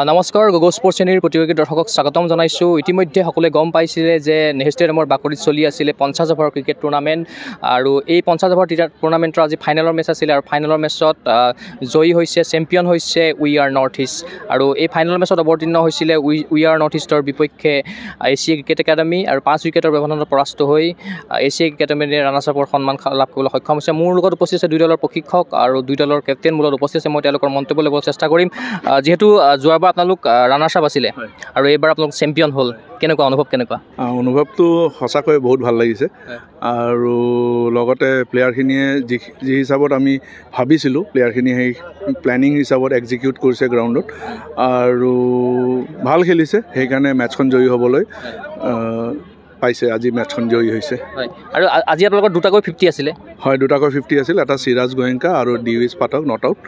নমস্কাৰ গগৈ স্পৰ্টছ চেনেলৰ প্ৰতিযোগী দৰ্শকক স্বাগতম জনাইছোঁ। ইতিমধ্যে সকলোৱে গম পাইছিলে যে নেহেৰু ষ্টেডিয়ামৰ বাকৰিত চলি আছিলে 50 অভাৰ ক্ৰিকেট টুৰ্ণামেণ্ট আৰু এই 50 অভাৰ টুৰ্ণামেণ্টৰ আজি ফাইনেলৰ মেচ আছিলে আৰু ফাইনেলৰ মেচত জয়ী হৈছে চেম্পিয়ন হৈছে উই আৰ নৰ্থ ইষ্ট আৰু এই ফাইনেল মেচত অৱতীৰ্ণ হৈছিলে উই আৰ নৰ্থ ইষ্টৰ বিপক্ষে এছিয়া ক্ৰিকেট একাডেমি আৰু 5 উইকেটৰ ব্যৱধানত পৰাস্ত হৈ এছিয়া ক্ৰিকেট একাডেমিয়ে ৰানাৰ্ছ আপৰ সন্মান লাভ কৰিবলৈ সক্ষম হৈছে। মোৰ লগত উপস্থিত আছে দুই দলৰ প্ৰশিক্ষক আৰু দুই দলৰ কেপ্টেইন মূলত উপস্থিত আছে। মই তেওঁলোকৰ মন্তব্য ল'বলৈ চেষ্টা কৰিম। যিহেতু যোৱাবাৰ আপোনালোক ৰানাৰ্ছ আপ আছিলে আৰু এইবাৰ আপোনালোক চেম্পিয়ন হ'ল, কেনেকুৱা অনুভৱ? কেনেকুৱা অনুভৱটো সঁচাকৈ বহুত ভাল লাগিছে আৰু লগতে প্লেয়াৰখিনিয়ে যি হিচাপত আমি ভাবিছিলোঁ প্লেয়াৰখিনিয়ে সেই প্লেনিং হিচাপত এক্সিকিউট কৰিছে গ্ৰাউণ্ডত আৰু ভাল খেলিছে, সেইকাৰণে মেটছখন জয়ী হ'বলৈ পাইছে। আজি মেটছখন জয়ী হৈছে আৰু আজি আপোনালোকৰ দুটাকৈ 50 আছিলে। হয়, দুটাকৈ 50 আছিল, এটা চিৰাজ গোয়েংকা আৰু ডিভিছ পাঠক নট আউট।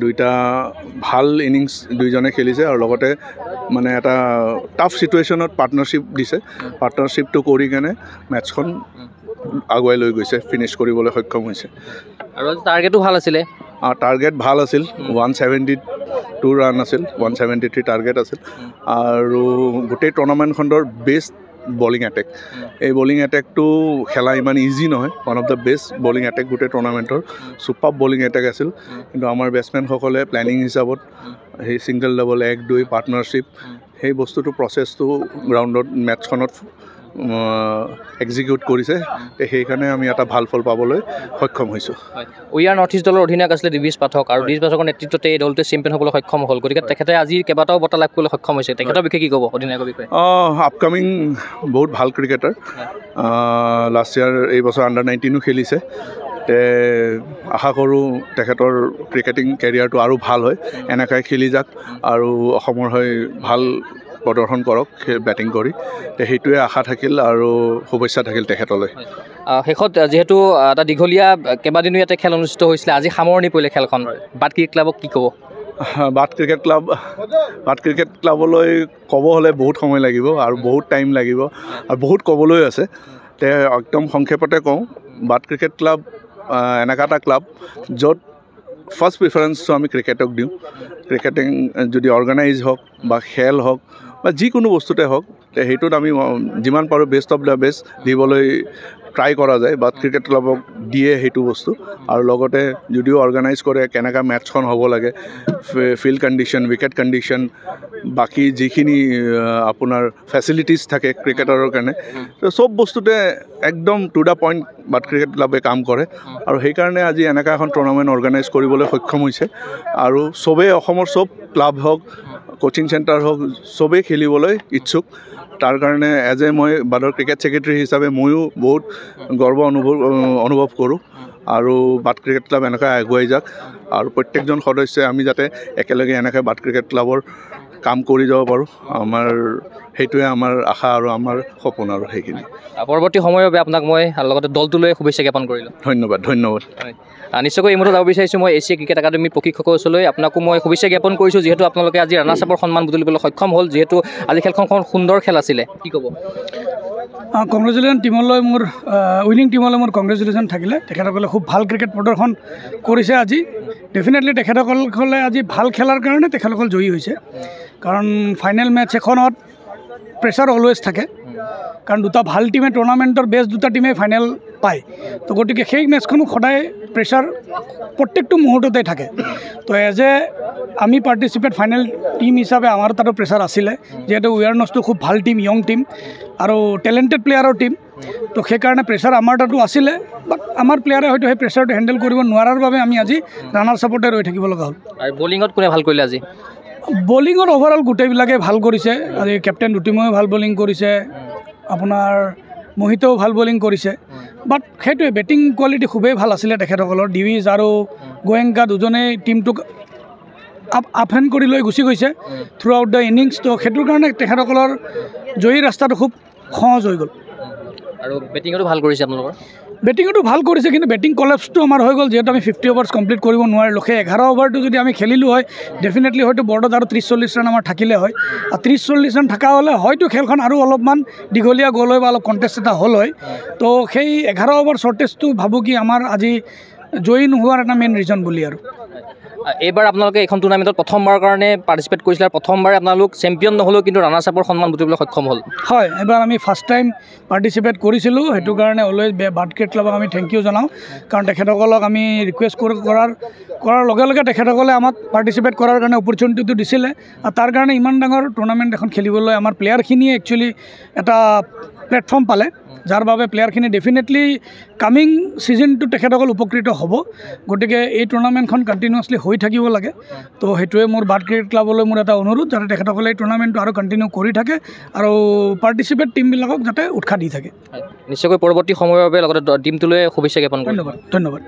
দুইটা ভাল ইনিংছ দুইজনে খেলিছে আৰু লগতে মানে এটা টাফ চিটুৱেশ্যনত পাৰ্টনাৰশ্বিপ দিছে। পাৰ্টনাৰশ্বিপটো কৰি কেনে মেটছখন আগুৱাই লৈ গৈছে, ফিনিছ কৰিবলৈ সক্ষম হৈছে। আৰু টাৰ্গেটো ভাল আছিলে। টাৰ্গেট ভাল আছিল, 172 ৰান আছিল, 173 টাৰ্গেট আছিল আৰু গোটেই টুৰ্ণামেণ্টখনৰ বেষ্ট বলিং এটেক। এই বলিং এটেকটো খেলা ইমান ইজি নহয়, one of the best bowling attack গোটেই টুৰ্ণামেণ্টৰ। ছুপাৰ বলিং এটেক আছিল, কিন্তু আমাৰ বেটছমেনসকলে প্লেনিং হিচাপত সেই ছিংগল ডাবল 1-2 পাৰ্টনাৰশ্বিপ সেই বস্তুটো প্ৰচেছটো গ্ৰাউণ্ডত মেটছখনত এক্সিকিউট কৰিছে। সেইকাৰণে আমি এটা ভাল ফল পাবলৈ সক্ষম হৈছোঁ। উই আৰ নৰ্থ ইষ্ট দলৰ অধিনায়ক আছিলে ডিভিছ পাঠক আৰু ডিভিছ পাঠকৰ নেতৃত্বতে এই দলটোৱে চেম্পিয়ন হ'বলৈ সক্ষম হ'ল। গতিকে তেখেতে আজি কেইবাটাও বঁটা লাভ কৰিবলৈ সক্ষম হৈছে। তেখেতৰ বিষয়ে কি ক'ব অধিনায়কৰ বিষয়ে? আপকামিং বহুত ভাল ক্ৰিকেটাৰ। লাষ্ট ইয়াৰ এই বছৰ আণ্ডাৰ-19 খেলিছে। আশা কৰোঁ তেখেতৰ ক্ৰিকেটিং কেৰিয়াৰটো আৰু ভাল হয়, এনেকৈ খেলি যাওক আৰু অসমৰ হৈ ভাল প্ৰদৰ্শন কৰক বেটিং কৰি। সেইটোৱে আশা থাকিল আৰু শুভেচ্ছা থাকিল তেখেতলৈ। শেষত যিহেতু এটা দীঘলীয়া কেইবাদিনো ইয়াতে খেল অনুষ্ঠিত হৈছিলে, আজি সামৰণি পৰিলে খেলখন। বাট ক্ৰিকেট ক্লাবক কি ক'ব? বাট ক্ৰিকেট ক্লাবলৈ ক'ব হ'লে বহুত সময় লাগিব আৰু বহুত টাইম লাগিব আৰু বহুত ক'বলৈ আছে। একদম সংক্ষেপতে কওঁ, বাট ক্ৰিকেট ক্লাব এনেকুৱা এটা ক্লাব য'ত ফাৰ্ষ্ট প্ৰিফাৰেঞ্চটো আমি ক্ৰিকেটক দিওঁ। ক্ৰিকেটিং যদি অৰ্গেনাইজ হওক বা খেল হওক বা যিকোনো বস্তুতে হওক, সেইটোত আমি যিমান পাৰোঁ বেষ্ট অফ দ্য বেষ্ট দিবলৈ ট্ৰাই কৰা যায়। বাট ক্ৰিকেট ক্লাবক দিয়ে সেইটো বস্তু আৰু লগতে যদিও অৰ্গেনাইজ কৰে কেনেকুৱা মেটছখন হ'ব লাগে, ফিল্ড কণ্ডিশ্যন, উইকেট কণ্ডিশ্যন, বাকী যিখিনি আপোনাৰ ফেচিলিটিছ থাকে ক্ৰিকেটাৰৰ কাৰণে, চব বস্তুতে একদম to the point but cricket ক্লাবে কাম কৰে আৰু সেইকাৰণে আজি এনেকুৱা এখন টুৰ্ণামেণ্ট অৰ্গেনাইজ কৰিবলৈ সক্ষম হৈছে আৰু চবেই অসমৰ চব ক্লাব হওক, কোচিং চেণ্টাৰ হওক, চবেই খেলিবলৈ ইচ্ছুক। তাৰ কাৰণে মই বাদৰ ক্ৰিকেট ছেক্ৰেটাৰী হিচাপে ময়ো বহুত গৰ্ব অনুভৱ কৰোঁ আৰু বাট ক্ৰিকেট ক্লাব এনেকৈ আগুৱাই যাওক আৰু প্ৰত্যেকজন সদস্যই আমি যাতে একেলগে এনেকৈ বাট ক্ৰিকেট ক্লাবৰ কাম কৰি যাব পাৰোঁ। সেইটোৱে আমাৰ আশা আৰু আমাৰ সপোন আৰু সেইখিনি। পৰৱৰ্তী সময়ৰ বাবে আপোনাক মই লগতে দলটোলৈ শুভেচ্ছা জ্ঞাপন কৰিলোঁ। ধন্যবাদ। নিশ্চয়কৈ এই মুহূৰ্তত যাব বিচাৰিছোঁ মই এছিয়া ক্ৰিকেট একাডেমীৰ প্ৰশিক্ষকৰ ওচৰলৈ। আপোনাকো মই শুভেচ্ছা জ্ঞাপন কৰিছোঁ, যিহেতু আপোনালোকে আজি ৰানাৰ্ছ আপৰ সন্মান বুটলিবলৈ সক্ষম হ'ল। যিহেতু আজি খেলখন সুন্দৰ খেল আছিলে, কি ক'ব? কংগ্ৰেচুলেশ্যন টিমলৈ মোৰ উইনিং টিমলৈ মোৰ কংগ্ৰেচুলেশ্যন থাকিলে। তেখেতসকলে খুব ভাল ক্ৰিকেট প্ৰদৰ্শন কৰিছে আজি। ডেফিনেটলি তেখেতসকলে আজি ভাল খেলাৰ কাৰণে তেখেতসকল জয়ী হৈছে, কাৰণ ফাইনেল মেটছ এখনত প্ৰেছাৰ অলৱেজ থাকে, কাৰণ দুটা ভাল টিমে টুৰ্ণামেণ্টৰ বেষ্ট দুটা টিমে ফাইনেল পায়। তো গতিকে সেই মেটছখনো সদায় প্ৰেছাৰ প্ৰত্যেকটো মুহূৰ্ততে থাকে। তো আমি পাৰ্টিচিপেট ফাইনেল টিম হিচাপে আমাৰ তাতো প্ৰেছাৰ আছিলে, যিহেতু উই আৰ নৰ্থটো খুব ভাল টিম, য়ং টিম আৰু টেলেণ্টেড প্লেয়াৰৰ টিম। তো সেইকাৰণে প্ৰেছাৰ আমাৰ তাতো আছিলে, বাট আমাৰ প্লেয়াৰে হয়তো সেই প্ৰেছাৰটো হেণ্ডেল কৰিব নোৱাৰাৰ বাবে আমি আজি ৰানাৰ্ছ আপতে ৰৈ থাকিব লগা হ'ল। আৰু বলিঙত কোনে ভাল কৰিলে আজি? বলিঙত অভাৰঅল গোটেইবিলাকে ভাল কৰিছে। আজি কেপ্টেইন ৰুটিময়ো ভাল বলিং কৰিছে, আপোনাৰ মোহিতেও ভাল বলিং কৰিছে, বাট সেইটোৱে বেটিং কোৱালিটি খুবেই ভাল আছিলে তেখেতসকলৰ। ডিভিছ আৰু গোয়েংকা দুজনেই টিমটোক আপ হেণ্ড কৰি লৈ গুচি গৈছে থ্ৰু আউট দ্য ইনিংছ। তো সেইটোৰ কাৰণে তেখেতসকলৰ জয়ী ৰাস্তাটো খুব সহজ হৈ গ'ল। আৰু বেটিঙতো ভাল কৰিছে আপোনালোকৰ? বেটিঙতো ভাল কৰিছে, কিন্তু বেটিং কলেপছটো আমাৰ হৈ গ'ল, যিহেতু আমি 50 অভাৰ্ছ কমপ্লিট কৰিব নোৱাৰিলোঁ। সেই 11 অভাৰটো যদি আমি খেলিলোঁ হয়, ডেফিনেটলি হয়তো বৰ্ডত আৰু 30-40 ৰান আমাৰ থাকিলে হয়। আৰু 30-40 ৰান থকা হ'লে হয়তো খেলখন আৰু অলপমান দীঘলীয়া গ'ল হয় বা অলপ কণ্টেষ্ট এটা হ'ল হয়। তো সেই 11 অভাৰ শ্বৰ্টেজটো ভাবোঁ কি আমাৰ আজি জয়ী নোহোৱাৰ এটা মেইন ৰিজন বুলি। আৰু এইবাৰ আপোনালোকে এখন টুৰ্ণামেণ্টত প্ৰথমবাৰৰ কাৰণে পাৰ্টিচিপেট কৰিছিলে আৰু প্ৰথমবাৰে আপোনালোক চেম্পিয়ন নহ'লেও কিন্তু ৰানাৰ্ছ আপৰ সন্মান বুটলিবলৈ সক্ষম হ'ল। হয়, এবাৰ আমি ফাৰ্ষ্ট টাইম পাৰ্টিচিপেট কৰিছিলোঁ, সেইটো কাৰণে অলৱেজ বাট ক্ৰিকেট ক্লাবক আমি থেংক ইউ জনাওঁ, কাৰণ তেখেতসকলক আমি ৰিকুৱেষ্ট কৰাৰ লগে লগে তেখেতসকলে আমাক পাৰ্টিচিপেট কৰাৰ কাৰণে অপৰচুনিটিটো দিছিলে, আৰু তাৰ কাৰণে ইমান ডাঙৰ টুৰ্ণামেণ্ট এখন খেলিবলৈ আমাৰ প্লেয়াৰখিনিয়ে একচুৱেলি এটা প্লেটফৰ্ম পালে, যাৰ বাবে প্লেয়াৰখিনি ডেফিনেটলি কামিং ছিজনটো তেখেতসকল উপকৃত হ'ব। গতিকে এই টুৰ্ণামেণ্টখন কণ্টিনিউৱাছলি হৈ থাকিব লাগে। তো সেইটোৱে মোৰ বাট ক্ৰিকেট ক্লাবলৈ মোৰ এটা অনুৰোধ, যাতে তেখেতসকলে এই টুৰ্ণামেণ্টটো আৰু কণ্টিনিউ কৰি থাকে আৰু পাৰ্টিচিপেট টীমবিলাকক যাতে উৎসাহ দি থাকে। নিশ্চয়কৈ পৰৱৰ্তী সময়ৰ বাবে লগতে টীমটোলৈ শুভেচ্ছা জ্ঞাপন কৰিম। ধন্যবাদ।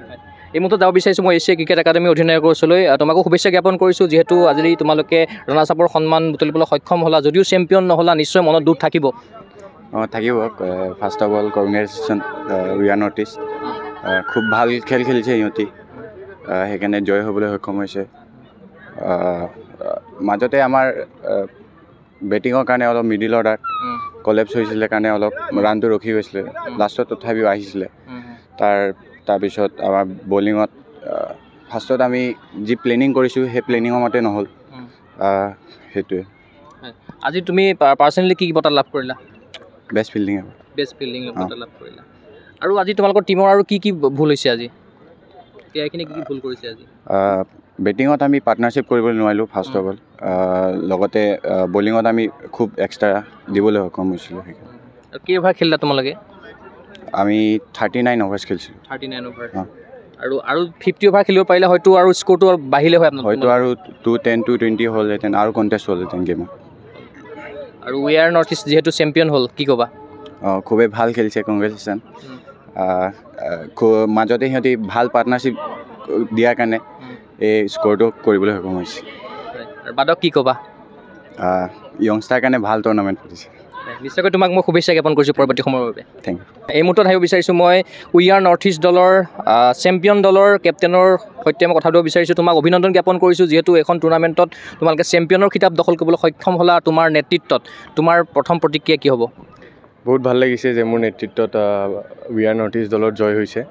এই মুহূৰ্তত যাব বিচাৰিছোঁ মই এছিয়া ক্ৰিকেট একাডেমী অধিনায়কৰ ওচৰলৈ। তোমাকো শুভেচ্ছা জ্ঞাপন কৰিছোঁ, যিহেতু আজি তোমালোকে ৰানাৰ্ছ আপৰ সন্মান বুটলিবলৈ সক্ষম হ'লা, যদিও চেম্পিয়ন নহ'লা, নিশ্চয় মনত দুখ থাকিব। থাকিব। First of all congratulation we are north east, খুব ভাল খেল খেলিছে সিহঁতি, সেইকাৰণে জয় হ'বলৈ সক্ষম হৈছে। মাজতে আমাৰ বেটিঙৰ কাৰণে অলপ মিডিল অৰ্ডাৰ কলেপছ হৈছিলে কাৰণে অলপ ৰানটো ৰখি গৈছিলে, লাষ্টত তথাপিও আহিছিলে। তাৰপিছত আমাৰ বলিঙত ফাৰ্ষ্টত আমি যি প্লেনিং কৰিছোঁ সেই প্লেনিঙৰ মতে নহ'ল, সেইটোৱে। আজি তুমি পাৰ্চনেলি কি বঁটা লাভ কৰিলা? বেষ্ট ফিল্ডিং বঁটা লাভ কৰিলা। আৰু আজি তোমালোকৰ টীমৰ আৰু কি ভুল হৈছে আজি? প্লেয়াৰখিনি কি ভুল কৰিছে আজি? বেটিঙত আমি পাৰ্টনাৰশ্বিপ কৰিবলৈ নোৱাৰিলোঁ ফাৰ্ষ্ট অফ অল, লগতে বলিঙত আমি খুব এক্সট্ৰা দিবলৈ সক্ষম হৈছিলোঁ। সেইকাৰণে আৰু কেই অভাৰ খেলিলা তোমালোকে? আমি 39 অভাৰ্ছ খেলিছিলোঁ। 39 অভাৰ। আৰু 50 অভাৰ খেলিব পাৰিলে হয়তো আৰু স্ক'ৰটো বাঢ়িলে হয়, হয়তো আৰু 210 220 হ'লহেঁতেন, আৰু কণ্টেষ্ট হ'লহেঁতেন গেমত। আৰু উই আৰ নৰ্থ ইষ্ট যিহেতু চেম্পিয়ন হ'ল, কি ক'বা? খুবেই ভাল খেলিছে, কংগ্ৰেচুলেশ্যন। মাজতে সিহঁতি ভাল পাৰ্টনাৰশ্বিপ দিয়াৰ কাৰণে এই স্ক'ৰটো কৰিবলৈ সক্ষম হৈছে। আৰু বাদক কি ক'বা? য়ংষ্টাৰ কাৰণে ভাল টুৰ্ণামেণ্ট পাতিছে। নিশ্চয়কৈ তোমাক মই শুভেচ্ছা জ্ঞাপন কৰিছোঁ পৰৱৰ্তী সময়ৰ বাবে। Thank you. এই মুহূৰ্তত আহিব বিচাৰিছোঁ মই উই আৰ নৰ্থ ইষ্ট দলৰ চেম্পিয়ন দলৰ কেপ্টেইনৰ সৈতে মই কথা পাতিব বিচাৰিছোঁ। তোমাক অভিনন্দন জ্ঞাপন কৰিছোঁ, যিহেতু এখন টুৰ্ণামেণ্টত তোমালোকে চেম্পিয়নৰ খিতাপ দখল কৰিবলৈ সক্ষম হ'লা তোমাৰ নেতৃত্বত। তোমাৰ প্ৰথম প্ৰতিক্ৰিয়া কি হ'ব? বহুত ভাল লাগিছে যে মোৰ নেতৃত্বত উই আৰ নৰ্থ ইষ্ট দলত জয় হৈছে।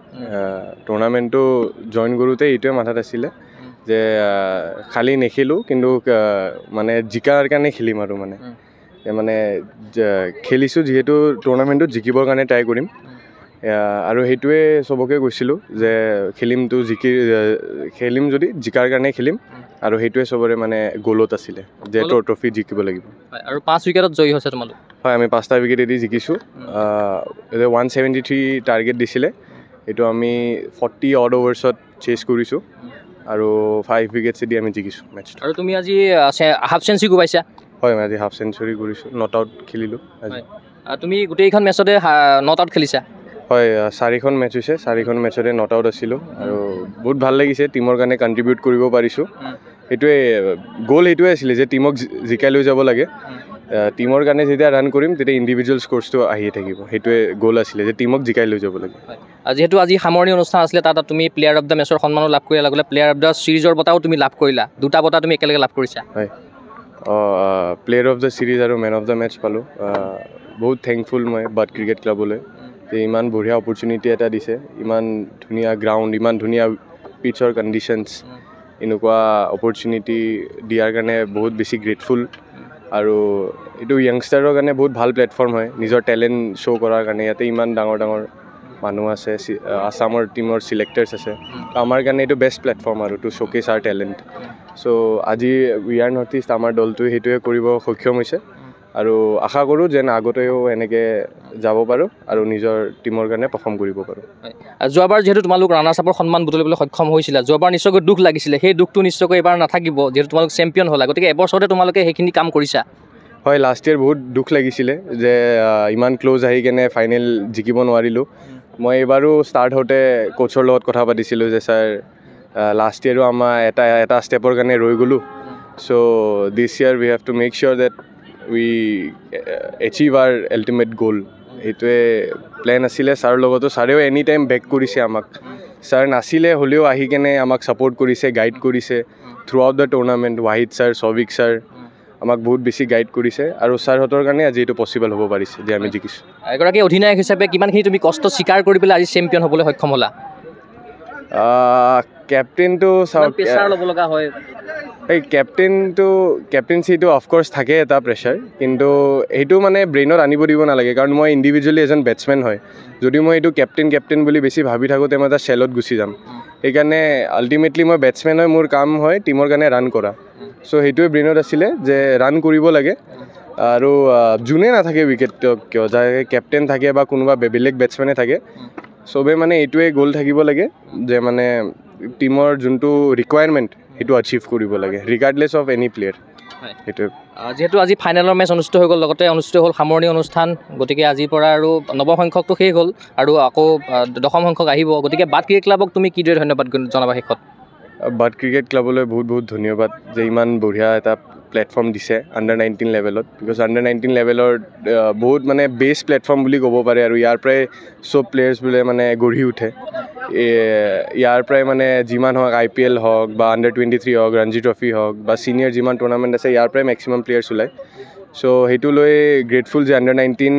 টুৰ্ণামেণ্টটো জইন কৰোঁতে এইটোৱে মাথাত আছিলে যে খালি নেখেলোঁ, কিন্তু মানে জিকাৰ কাৰণে খেলিম আৰু মানে খেলিছোঁ যিহেতু টুৰ্ণামেণ্টটোত জিকিবৰ কাৰণে ট্ৰাই কৰিম, আৰু সেইটোৱে চবকে কৈছিলোঁ যে খেলিম যদি জিকাৰ কাৰণে খেলিম, আৰু সেইটোৱে চবৰে মানে গ'লত আছিলে যে ট্ৰফি জিকিব লাগিব। আৰু 5 উইকেটত জয়ী হৈছে তোমালোক? হয়, আমি 5টা উইকেটেদি জিকিছোঁ। 173 টাৰ্গেট দিছিলে, এইটো আমি 40 অড অভাৰ্ছত চেছ কৰিছোঁ, আৰু 5 উইকেটছেদি আমি জিকিছোঁ মেটচটো। আৰু তুমি আজি হাফ চেঞ্চুৰী কোবাইছা? হয়, মই আজি হাফ চেঞ্চুৰী কৰিছোঁ, নট আউট খেলিলোঁ আজি। তুমি গোটেইখন মেচতে নট আউট খেলিছা? হয়, 4খন মেচ হৈছে, 4খন মেচতে নট আউট আছিলোঁ, আৰু বহুত ভাল লাগিছে, টীমৰ কাৰণে কণ্ট্ৰিবিউট কৰিব পাৰিছোঁ। সেইটোৱে গ'ল, সেইটোৱে আছিলে যে টীমক জিকাই লৈ যাব লাগে। টীমৰ কাৰণে যেতিয়া ৰান কৰিম তেতিয়া ইণ্ডিভিজুৱেল স্ক'ৰ্ছটো আহিয়ে থাকিব, সেইটোৱে গ'ল আছিলে যে টীমক জিকাই লৈ যাব লাগে। যিহেতু আজি সামৰণি অনুষ্ঠান আছিলে, তাত তুমি প্লেয়াৰ অফ দ্য মেচৰ সন্মানো লাভ কৰিলা, লগতে প্লেয়াৰ অফ দ্য ছিৰিজৰ বঁটাও তুমি লাভ কৰিলা। 2টা বঁটা তুমি একেলগে লাভ কৰিছা। হয়, প্লেয়াৰ অফ দ্য ছিৰিজ আৰু মেন অফ দ্য মেচ পালোঁ। বহুত থেংকফুল মই বাট ক্ৰিকেট ক্লাবলৈ, যে ইমান বঢ়িয়া অপৰচুনিটি এটা দিছে, ইমান ধুনীয়া গ্ৰাউণ্ড, ইমান ধুনীয়া পিচৰ কণ্ডিশ্যনছ, এনেকুৱা অপৰচুনিটি দিয়াৰ কাৰণে বহুত বেছি গ্ৰেটফুল। আৰু এইটো য়ংষ্টাৰৰ কাৰণে বহুত ভাল প্লেটফৰ্ম হয়, নিজৰ টেলেণ্ট শ্ব' কৰাৰ কাৰণে। ইয়াতে ইমান ডাঙৰ ডাঙৰ মানুহ আছে, আছামৰ টীমৰ ছিলেক্টাৰ্ছ আছে, আমাৰ কাৰণে এইটো বেষ্ট প্লেটফৰ্ম আৰু টু শ্ব'কেছ আৰ টেলেণ্ট। চ' আজি উই আৰ নৰ্থ ইষ্ট আমাৰ দলটোৱে সেইটোৱে কৰিব সক্ষম হৈছে, আৰু আশা কৰোঁ যেন আগতেও এনেকৈ যাব পাৰোঁ আৰু নিজৰ টীমৰ কাৰণে পাৰফৰ্ম কৰিব পাৰোঁ। যোৱাবাৰ যিহেতু তোমালোক ৰানাৰ্ছ আপৰ সন্মান বুটলিবলৈ সক্ষম হৈছিলা, যোৱাবাৰ নিশ্চয়কৈ দুখ লাগিছিলে, সেই দুখটো নিশ্চয়কৈ এবাৰ নাথাকিব, যিহেতু তোমালোক চেম্পিয়ন হ'লা। গতিকে এবছৰতে তোমালোকে সেইখিনি কাম কৰিছা। হয়, লাষ্ট ইয়েৰ বহুত দুখ লাগিছিলে যে ইমান ক্ল'জ আহি কেনে ফাইনেল জিকিব নোৱাৰিলোঁ। মই এইবাৰো ষ্টাৰ্ট হওঁতে কোচৰ লগত কথা পাতিছিলোঁ যে ছাৰ, লাষ্ট ইয়েৰো আমাৰ এটা ষ্টেপৰ কাৰণে ৰৈ গ'লোঁ, so' this year we have to make sure that we achieve our ultimate goal. সেইটোৱে প্লেন আছিলে ছাৰৰ লগতো। ছাৰেও এনি টাইম বেক কৰিছে আমাক, ছাৰ নাছিলে হ'লেও আহি কেনে আমাক ছাপৰ্ট কৰিছে, গাইড কৰিছে throughout the tournament. Wahid sir, Shouvik sir আমাক বহুত বেছি গাইড কৰিছে, আৰু ছাৰহঁতৰ কাৰণে আজি এইটো পচিবল হ'ব পাৰিছে যে আমি জিকিছোঁ। এগৰাকী অধিনায়ক হিচাপে কিমানখিনি তুমি কষ্ট স্বীকাৰ কৰি পেলাই আজি চেম্পিয়ন হ'বলৈ সক্ষম হ'লা? কেপ্টেইনটো চাওক, প্ৰেছাৰ ল'ব লগা হয়। এই কেপ্টেইনচিটো অফক'ৰ্চ থাকে এটা প্ৰেছাৰ, কিন্তু সেইটো মানে ব্ৰেইনত আনিব দিব নালাগে, কাৰণ মই ইণ্ডিভিজুৱেলি এজন বেটছমেন হয়। যদি মই এইটো কেপ্টেইন বুলি বেছি ভাবি থাকোঁতে মই এটা শ্বেলত গুচি যাম। সেইকাৰণে আল্টিমেটলি মই বেটছমেন হয়, মোৰ কাম হয় টিমৰ কাৰণে ৰান কৰা। চ' সেইটোৱে ব্ৰেইনত আছিলে যে ৰান কৰিব লাগে, আৰু যোনে নাথাকে উইকেটত কিয়, যাৰ কেপ্টেইন থাকে বা কোনোবা বেলেগ বেটছমেনে থাকে, চবেই মানে এইটোৱে গ'ল থাকিব লাগে যে মানে টিমৰ যোনটো ৰিকুৱাৰমেণ্ট সেইটো আচিভ কৰিব লাগে, ৰিগাৰ্ডলেছ অফ এনি প্লেয়াৰ। সেইটোৱে। যিহেতু আজি ফাইনেলৰ মেচ অনুষ্ঠিত হৈ গ'ল, লগতে অনুষ্ঠিত হ'ল সামৰণি অনুষ্ঠান, গতিকে আজিৰ পৰা আৰু 9ম সংখ্যকটো শেষ হ'ল আৰু আকৌ 10ম সংখ্যক আহিব। গতিকে বাট ক্ৰিকেট ক্লাবক তুমি কিদৰে ধন্যবাদ জনাবা শেষত? বাট ক্ৰিকেট ক্লাবলৈ বহুত বহুত ধন্যবাদ যে ইমান বঢ়িয়া এটা প্লেটফৰ্ম দিছে আণ্ডাৰ-19 লেভেলত, বিকজ আণ্ডাৰ-19 লেভেলৰ বহুত মানে বেষ্ট প্লেটফৰ্ম বুলি ক'ব পাৰে, আৰু ইয়াৰ পৰাই চব প্লেয়াৰ্ছবোৰে মানে গঢ়ি উঠে। ইয়াৰ পৰাই মানে যিমান হওক IPL হওক বা আণ্ডাৰ-23 হওক, ৰঞ্জি ট্ৰফি হওক বা ছিনিয়ৰ যিমান টুৰ্ণামেণ্ট আছে, ইয়াৰ পৰাই মেক্সিমাম প্লেয়াৰ্ছ ওলায়। চ' সেইটো লৈ গ্ৰেটফুল যে আণ্ডাৰ-19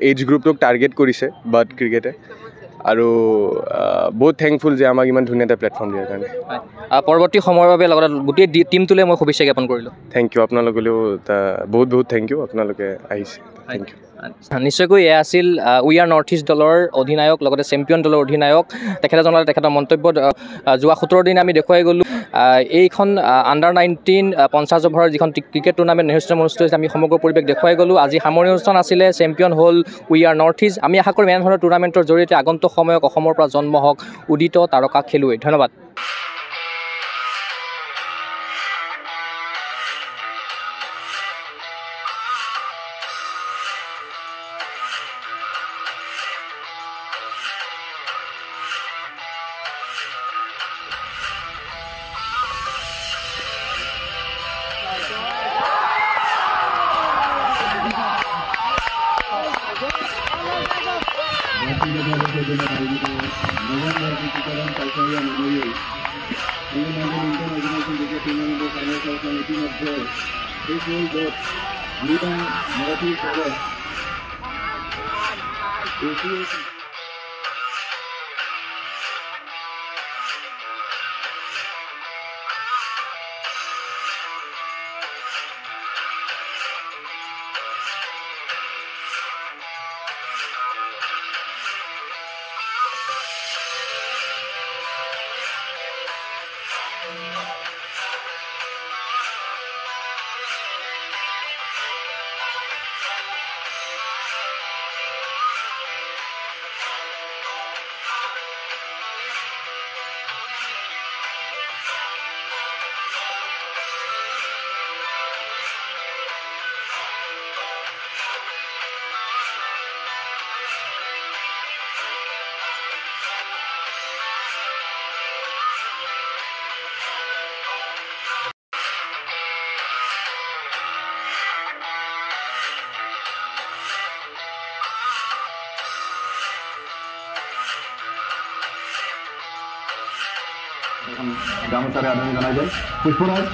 এজ গ্ৰুপটোক টাৰ্গেট কৰিছে বাট ক্ৰিকেটে, আৰু বহুত থেংকফুল যে আমাক ইমান ধুনীয়া এটা প্লেটফৰ্ম দিয়াৰ কাৰণে। পৰৱৰ্তী সময়ৰ বাবে লগতে গোটেই টিমটোলৈ মই শুভেচ্ছা জ্ঞাপন কৰিলোঁ। থেংক ইউ, আপোনালোকলৈও বহুত বহুত থেংক ইউ, আপোনালোকে আহিছে, থেংক ইউ। নিশ্চয়কৈ এয়া আছিল উই আৰ নৰ্থ ইষ্ট দলৰ অধিনায়ক, লগতে চেম্পিয়ন দলৰ অধিনায়ক। তেখেতে জনালে তেখেতৰ মন্তব্য যোৱা 17 দিন আমি দেখুৱাই গ'লোঁ এইখন আণ্ডাৰ-19 50 অভাৰৰ যিখন ক্ৰিকেট টুৰ্ণামেণ্ট নেহেৰু ষ্টেডিয়ামত অনুষ্ঠিত হৈছে, আমি সমগ্ৰ পৰিৱেশ দেখুৱাই গ'লোঁ। আজি সামৰণি অনুষ্ঠান আছিলে, চেম্পিয়ন হ'ল উই আৰ নৰ্থ ইষ্ট। আমি আশা কৰিম এনেধৰণৰ টুৰ্ণামেণ্টৰ জৰিয়তে আগন্তুক সময়ত অসমৰ পৰা জন্ম হওক উদিত তাৰকা খেলুৱৈ। ধন্যবাদ। গামোচাৰে আদৰণি জনাই যায়। পুষ্পৰাজ